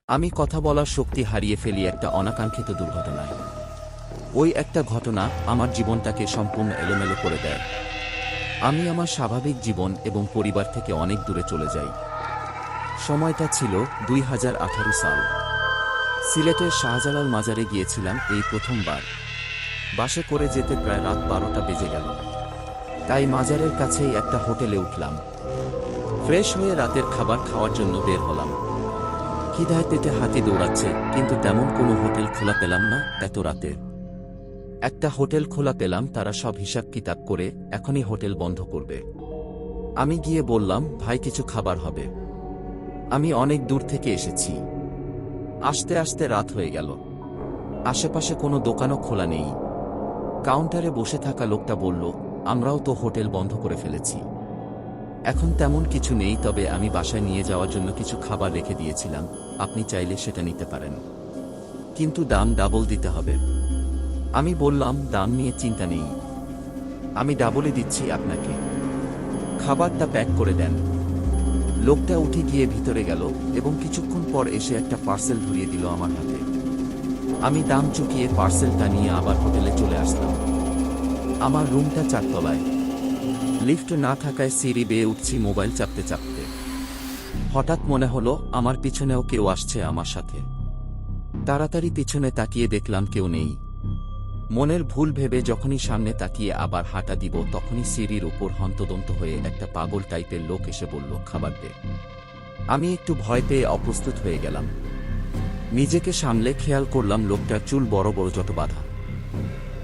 আমি কথা বলার শক্তি হারিয়ে ফেলি একটা অনাকাঙ্ক্ষিত দুর্ঘটনায়। ওই একটা ঘটনা আমার জীবনটাকে সম্পূর্ণ এলোমেলো করে দেয়। আমি আমার স্বাভাবিক জীবন এবং পরিবার থেকে অনেক দূরে চলে যাই। সময়টা ছিল 2018 সাল। সিলেটের শাহজালাল মাজারে গিয়েছিলাম এই প্রথমবার। বাসে করে যেতে প্রায় রাত 12টা বেজে গেল। তাই মাজারের কাছেই একটা হোটেলে উঠলাম। ফ্রেশ হয়ে রাতের খাবার খাওয়ার জন্য বের হলাম। খিদায় পেটে হাতি দৌড়াচ্ছে, কিন্তু তেমন কোনো হোটেল খোলা পেলাম না এত রাতে। একটা হোটেল খোলা পেলাম, তারা সব হিসাব কিতাব করে এখনই হোটেল বন্ধ করবে। আমি গিয়ে বললাম, ভাই কিছু খাবার হবে? আমি অনেক দূর থেকে এসেছি। আসতে আসতে রাত হয়ে গেল। আশেপাশে কোনো দোকানও খোলা নেই। কাউন্টারে বসে থাকা লোকটা বলল, আমরাও তো হোটেল বন্ধ করে ফেলেছি। এখন তেমন কিছু নেই, তবে আমি বাসায় নিয়ে যাওয়ার জন্য কিছু খাবার রেখে দিয়েছিলাম, আপনি চাইলে সেটা নিতে পারেন, কিন্তু দাম ডাবল দিতে হবে। আমি বললাম, দাম নিয়ে চিন্তা নেই, আমি ডাবলই দিচ্ছি আপনাকে, খাবারটা প্যাক করে দেন। লোকটা উঠে গিয়ে ভিতরে গেল এবং কিছুক্ষণ পর এসে একটা পার্সেল ধরিয়ে দিল আমার হাতে। আমি দাম চুকিয়ে পার্সেলটা নিয়ে আবার হোটেলে চলে আসলাম। আমার রুমটা 4 তলায়। লিফট না থাকায় সিঁড়ি বেয়ে উঠছি মোবাইল চাপতে চাপতে। হঠাৎ মনে হলো আমার পিছনেও কেউ আসছে আমার সাথে। তাড়াতাড়ি পিছনে তাকিয়ে দেখলাম কেউ নেই। মনের ভুল ভেবে যখনই সামনে তাকিয়ে আবার হাঁটা দিব, তখনই সিঁড়ির উপর হন্তদন্ত হয়ে একটা পাগল টাইপের লোক এসে বলল, খাবার দে। আমি একটু ভয় পেয়ে অপ্রস্তুত হয়ে গেলাম। নিজেকে সামলে খেয়াল করলাম লোকটার চুল বড় বড় যত বাঁধা।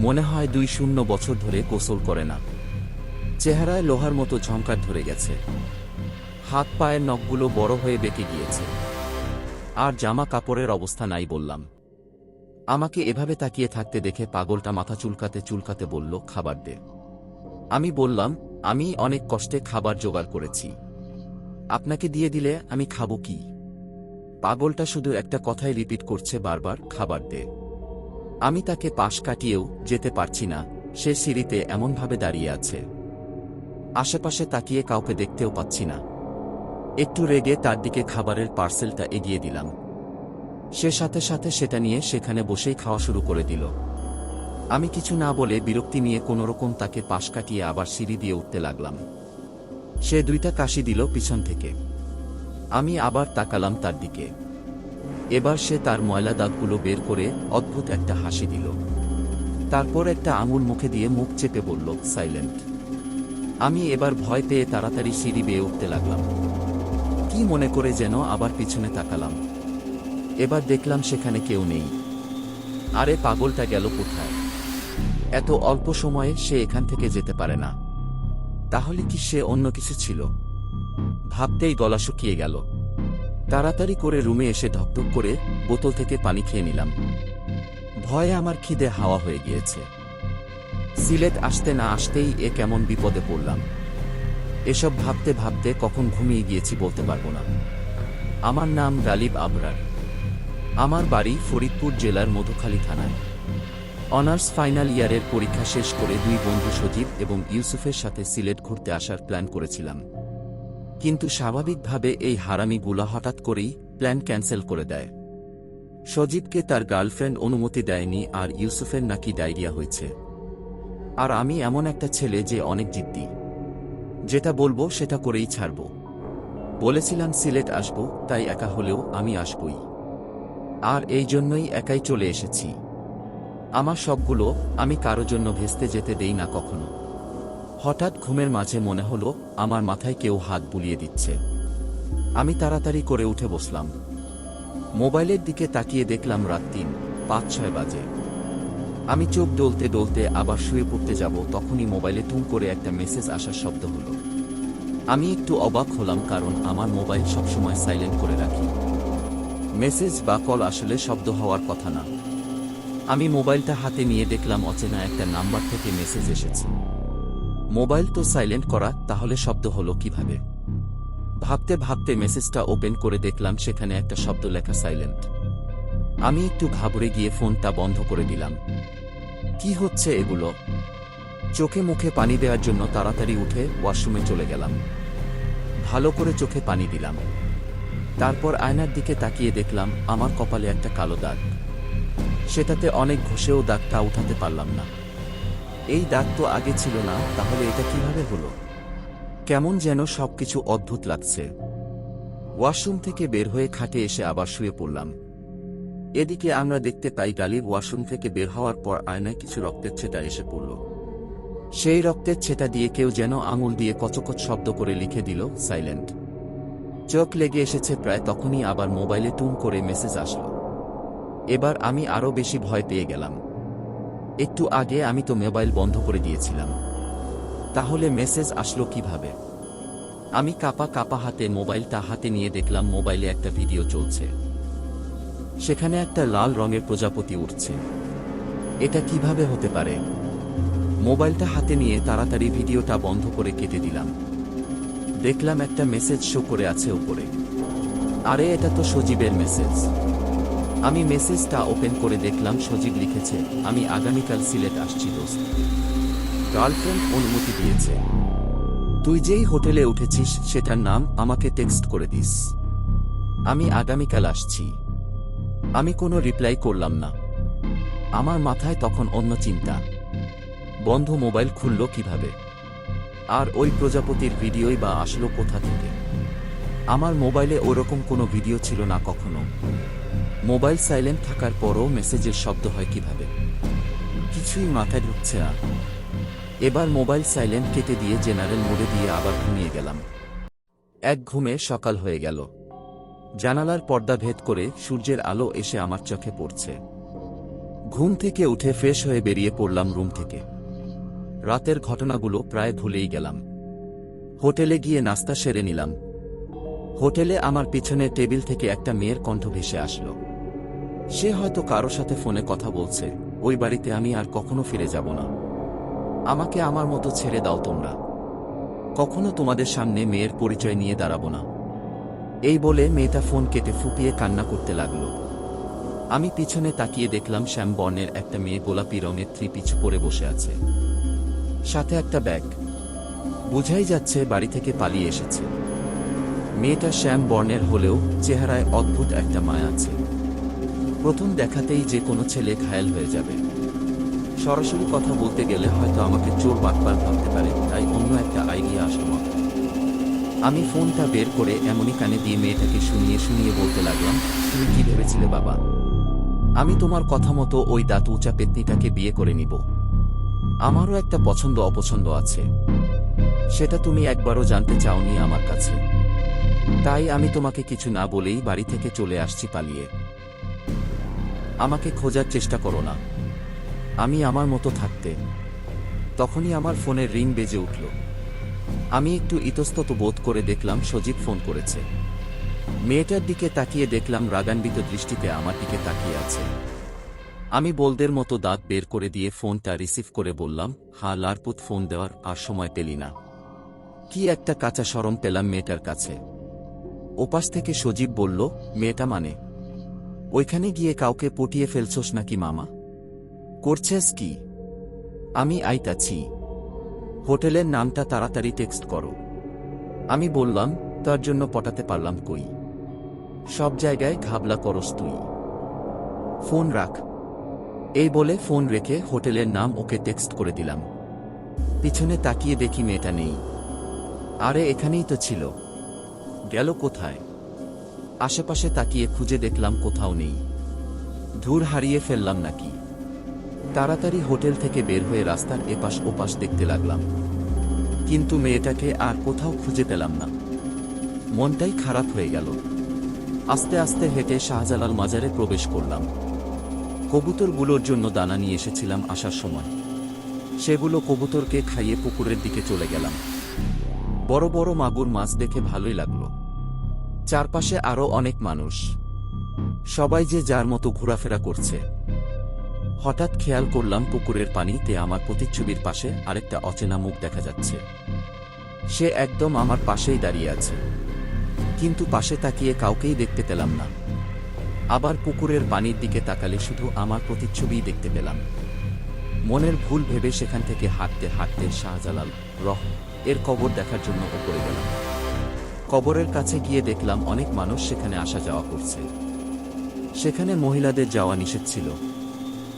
মনে হয় 2 বছর ধরে গোসল করে না। চেহারায় লোহার মতো ঝংকার ধরে গেছে। হাত পায়ের নখগুলো বড় হয়ে বেঁকে গিয়েছে। আর জামা কাপড়ের অবস্থা নাই। বললাম। আমাকে এভাবে তাকিয়ে থাকতে দেখে পাগলটা মাথা চুলকাতে চুলকাতে বলল, খাবার দে। আমি বললাম, আমি অনেক কষ্টে খাবার জোগাড় করেছি, আপনাকে দিয়ে দিলে আমি খাবো কি? পাগলটা শুধু একটা কথাই রিপিট করছে বারবার, খাবার দে। আমি তাকে পাশ কাটিয়েও যেতে পারছি না। সে সিঁড়িতে এমনভাবে দাঁড়িয়ে আছে, আশেপাশে তাকিয়ে কাউকে দেখতেও পাচ্ছি না। একটু রেগে তার দিকে খাবারের পার্সেলটা এগিয়ে দিলাম। সে সাথে সাথে সেটা নিয়ে সেখানে বসেই খাওয়া শুরু করে দিল। আমি কিছু না বলে বিরক্তি নিয়ে কোনোরকম তাকে পাশ কাটিয়ে আবার সিঁড়ি দিয়ে উঠতে লাগলাম। সে 2টা কাশি দিল পিছন থেকে। আমি আবার তাকালাম তার দিকে। এবার সে তার ময়লা দাগগুলো বের করে অদ্ভুত একটা হাসি দিল। তারপর একটা আঙুল মুখে দিয়ে মুখ চেপে বলল, সাইলেন্ট। আমি এবার ভয় পেয়ে তাড়াতাড়ি সিঁড়ি বেয়ে উঠতে লাগলাম। কি মনে করে যেন আবার পিছনে তাকালাম। এবার দেখলাম সেখানে কেউ নেই। আরে পাগলটা গেল কোথায়? এত অল্প সময়ে সে এখান থেকে যেতে পারে না। তাহলে কি সে অন্য কিছু ছিল? ভাবতেই গলা শুকিয়ে গেল। তাড়াতাড়ি করে রুমে এসে ঢকঢক করে বোতল থেকে পানি খেয়ে নিলাম। ভয়ে আমার খিদে হাওয়া হয়ে গিয়েছে। সিলেট আসতে না আসতেই এ কেমন বিপদে পড়লাম। এসব ভাবতে ভাবতে কখন ঘুমিয়ে গিয়েছি বলতে পারবো না। আমার নাম গালিব আবরার। আমার বাড়ি ফরিদপুর জেলার মধুখালী থানায়। অনার্স ফাইনাল ইয়ারের পরীক্ষা শেষ করে 2 বন্ধু সজীব এবং ইউসুফের সাথে সিলেট ঘুরতে আসার প্ল্যান করেছিলাম। কিন্তু স্বাভাবিকভাবে এই হারামিগুলো হঠাৎ করেই প্ল্যান ক্যান্সেল করে দেয়। সজীবকে তার গার্লফ্রেন্ড অনুমতি দেয়নি, আর ইউসুফের নাকি ডায়রিয়া হয়েছে। আর আমি এমন একটা ছেলে যে অনেক জিদ্দি, যেটা বলবো সেটা করেই ছাড়ব। বলেছিলাম সিলেট আসব, তাই একা হলেও আমি আসবই। আর এই জন্যই একাই চলে এসেছি। আমার সবগুলো আমি কারো জন্য ভেস্তে যেতে দেই না কখনো। হঠাৎ ঘুমের মাঝে মনে হলো আমার মাথায় কেউ হাত বুলিয়ে দিচ্ছে। আমি তাড়াতাড়ি করে উঠে বসলাম। মোবাইলের দিকে তাকিয়ে দেখলাম রাত 3:05 বাজে। আমি চোখ ডলতে ডলতে আবার শুয়ে পড়তে যাব, তখনই মোবাইলে টুং করে একটা মেসেজ আসার শব্দ হলো। আমি একটু অবাক হলাম, কারণ আমার মোবাইল সবসময় সাইলেন্ট করে রাখি। মেসেজ বা কল আসলে শব্দ হওয়ার কথা না। আমি মোবাইলটা হাতে নিয়ে দেখলাম অচেনা একটা নাম্বার থেকে মেসেজ এসেছে। মোবাইল তো সাইলেন্ট করা, তাহলে শব্দ হলো কিভাবে? ভাবতে ভাবতে মেসেজটা ওপেন করে দেখলাম সেখানে একটা শব্দ লেখা, সাইলেন্ট। আমি একটু ঘাবড়ে গিয়ে ফোনটা বন্ধ করে দিলাম। কি হচ্ছে এগুলো? চোখে মুখে পানি দেওয়ার জন্য তাড়াতাড়ি উঠে ওয়াশরুমে চলে গেলাম। ভালো করে চোখে পানি দিলাম। তারপর আয়নার দিকে তাকিয়ে দেখলাম আমার কপালে একটা কালো দাগ। সেটাতে অনেক ঘষেও দাগটা উঠাতে পারলাম না। এই দাগ তো আগে ছিল না, তাহলে এটা কিভাবে হলো? কেমন যেন সবকিছু অদ্ভুত লাগছে। ওয়াশরুম থেকে বের হয়ে খাটে এসে আবার শুয়ে পড়লাম। এদিকে আমরা দেখতে পাই গালিব ওয়াশরুম থেকে বের হওয়ার পর আয়নায় কিছু রক্তের ছেটা এসে পড়ল। সেই রক্তের ছেটা দিয়ে কেউ যেন আঙুল দিয়ে কচকচ শব্দ করে লিখে দিল, সাইলেন্ট। চোখ লেগে এসেছে প্রায় তখনই আবার মোবাইলে টুন করে মেসেজ আসলো। এবার আমি আরো বেশি ভয় পেয়ে গেলাম। একটু আগে আমি তো মোবাইল বন্ধ করে দিয়েছিলাম, তাহলে মেসেজ আসলো কিভাবে? আমি কাঁপা কাঁপা হাতে মোবাইলটা হাতে নিয়ে দেখলাম মোবাইলে একটা ভিডিও চলছে। সেখানে একটা লাল রঙের প্রজাপতি উঠছে। এটা কিভাবে হতে পারে? মোবাইলটা হাতে নিয়ে তাড়াতাড়ি ভিডিওটা বন্ধ করে কেটে দিলাম। দেখলাম একটা মেসেজ শো করে আছে উপরে। আরে এটা তো সজীবের মেসেজ। আমি মেসেজটা ওপেন করে দেখলাম সজীব লিখেছে, আমি আগামীকাল সিলেট আসছি দোস্ত। গার্লফ্রেন্ড অনুমতি দিয়েছে। তুই যেই হোটেলে উঠেছিস সেটার নাম আমাকে টেক্সট করে দিস। আমি আগামীকাল আসছি। আমি কোনো রিপ্লাই করলাম না। আমার মাথায় তখন অন্য চিন্তা। বন্ধ মোবাইল খুলল কিভাবে? আর ওই প্রজাপতির ভিডিওই বা আসলো কোথা থেকে? আমার মোবাইলে ওরকম কোনো ভিডিও ছিল না কখনো। মোবাইল সাইলেন্ট থাকার পরও মেসেজের শব্দ হয় কিভাবে? কিছুই মাথায় ঢুকছে না। এবার মোবাইল সাইলেন্ট কেটে দিয়ে জেনারেল মোডে দিয়ে আবার ঘুমিয়ে গেলাম। এক ঘুমে সকাল হয়ে গেল। জানালার পর্দা ভেদ করে সূর্যের আলো এসে আমার চোখে পড়ছে। ঘুম থেকে উঠে ফ্রেশ হয়ে বেরিয়ে পড়লাম রুম থেকে। রাতের ঘটনাগুলো প্রায় ভুলেই গেলাম। হোটেলে গিয়ে নাস্তা সেরে নিলাম। হোটেলে আমার পিছনে টেবিল থেকে একটা মেয়ের কণ্ঠ ভেসে আসলো। সে হয়তো কারো সাথে ফোনে কথা বলছে। ওই বাড়িতে আমি আর কখনো ফিরে যাব না। আমাকে আমার মতো ছেড়ে দাও তোমরা। কখনো তোমাদের সামনে মেয়ের পরিচয় নিয়ে দাঁড়াবো না। এই বলে মেয়েটা ফোন কেটে ফুপিয়ে কান্না করতে লাগলো। আমি পিছনে তাকিয়ে দেখলাম শ্যাম বর্ণের একটা মেয়ে গোলাপি রঙের থ্রি পিচ পরে বসে আছে, সাথে একটা ব্যাগ। বুঝাই যাচ্ছে বাড়ি থেকে পালিয়ে এসেছে। মেয়েটা শ্যাম বর্ণের হলেও চেহারায় অদ্ভুত একটা মায়া আছে। প্রথম দেখাতেই যে কোনো ছেলে ঘায়েল হয়ে যাবে। সরাসরি কথা বলতে গেলে হয়তো আমাকে চোর বাটপার ভাবতে পারে, তাই অন্য একটা আইডিয়া আসলো মাথায়। আমি ফোনটা বের করে এমনই কানে দিয়ে মেয়েটাকে শুনিয়ে শুনিয়ে বলতে লাগলাম, তুমি কি ভেবেছিলে বাবা? আমি তোমার কথা মতো ওই দাঁত উঁচা পেতনিটাকে বিয়ে করে নিব। আমারও একটা পছন্দ অপছন্দ আছে, সেটা তুমি একবারও জানতে চাওনি আমার কাছে। তাই আমি তোমাকে কিছু না বলেই বাড়ি থেকে চলে আসছি পালিয়ে। আমাকে খোঁজার চেষ্টা করো না, আমি আমার মতো থাকতে। তখনই আমার ফোনের রিং বেজে উঠল। আমি একটু ইতস্তত বোধ করে দেখলাম সজীব ফোন করেছে। মেয়েটার দিকে তাকিয়ে দেখলাম রাগান্বিত দৃষ্টিতে আমার দিকে তাকিয়ে আছে। আমি বলদের মতো দাঁত বের করে দিয়ে ফোনটা রিসিভ করে বললাম, হ্যাঁ লারপুত, ফোন দেওয়ার আর সময় পেলি না? কি একটা কাঁচা শরম পেলাম মেয়েটার কাছে। ওপাশ থেকে সজীব বলল, মেয়েটা মানে? ওইখানে গিয়ে কাউকে পটিয়ে ফেলছোস নাকি মামা? করছেস কি? আমি আইতাছি। হোটেলের নামটা তাড়াতাড়ি টেক্সট করো। আমি বললাম, তার জন্য পটাতে পারলাম কই? সব জায়গায় ঘাবলা করস তুই। ফোন রাখ। এই বলে ফোন রেখে হোটেলের নাম ওকে টেক্সট করে দিলাম। পিছনে তাকিয়ে দেখি মেয়েটা নেই। আরে এখানেই তো ছিল, গেল কোথায়? আশেপাশে তাকিয়ে খুঁজে দেখলাম কোথাও নেই। ধুর, হারিয়ে ফেললাম নাকি? তাড়াতাড়ি হোটেল থেকে বের হয়ে রাস্তার এপাশ ওপাশ দেখতে লাগলাম, কিন্তু মেয়েটাকে আর কোথাও খুঁজে পেলাম না। মনটাই খারাপ হয়ে গেল। আস্তে আস্তে হেঁটে শাহজালাল মাজারে প্রবেশ করলাম। কবুতরগুলোর জন্য দানা নিয়ে এসেছিলাম আসার সময়। সেগুলো কবুতরকে খাইয়ে পুকুরের দিকে চলে গেলাম। বড় বড় মাগুর মাছ দেখে ভালোই লাগলো। চারপাশে আরো অনেক মানুষ, সবাই যে যার মতো ঘোরাফেরা করছে। হঠাৎ খেয়াল করলাম পুকুরের পানিতে আমার প্রতিচ্ছবির পাশে আরেকটা অচেনা মুখ দেখা যাচ্ছে। সে একদম আমার পাশেই দাঁড়িয়ে আছে, কিন্তু পাশে তাকিয়ে কাউকেই দেখতে পেলাম না। আবার পুকুরের পানির দিকে তাকালে শুধু আমার প্রতিচ্ছবিই দেখতে পেলাম। মনের ভুল ভেবে সেখান থেকে হাঁটতে হাঁটতে শাহজালাল এর কবর দেখার জন্য উপরে গেলাম। কবরের কাছে গিয়ে দেখলাম অনেক মানুষ সেখানে আসা যাওয়া করছে। সেখানে মহিলাদের যাওয়া নিষেধ ছিল।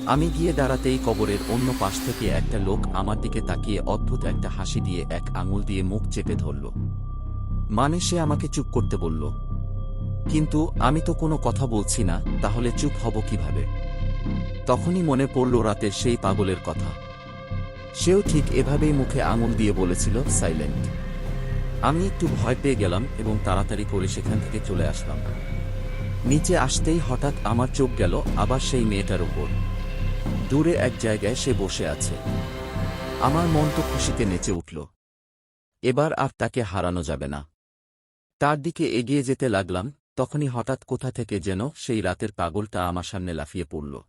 আমি গিয়ে দাঁড়াতেই কবরের অন্য পাশ থেকে একটা লোক আমার দিকে তাকিয়ে অদ্ভুত একটা হাসি দিয়ে এক আঙুল দিয়ে মুখ চেপে ধরল। মানে সে আমাকে চুপ করতে বলল। কিন্তু আমি তো কোনো কথা বলছি না, তাহলে চুপ হব কিভাবে? তখনই মনে পড়ল রাতের সেই পাগলের কথা। সেও ঠিক এভাবেই মুখে আঙুল দিয়ে বলেছিল, সাইলেন্ট। আমি একটু ভয় পেয়ে গেলাম এবং তাড়াতাড়ি করে সেখান থেকে চলে আসলাম। নিচে আসতেই হঠাৎ আমার চোখ গেল আবার সেই মেয়েটার উপর। দূরে এক জায়গায় সে বসে আছে। আমার মন তো খুশিতে নেচে উঠল। এবার আর তাকে হারানো যাবে না। তার দিকে এগিয়ে যেতে লাগলাম, তখনই হঠাৎ কোথা থেকে যেন সেই রাতের পাগলটা আমার সামনে লাফিয়ে পড়ল।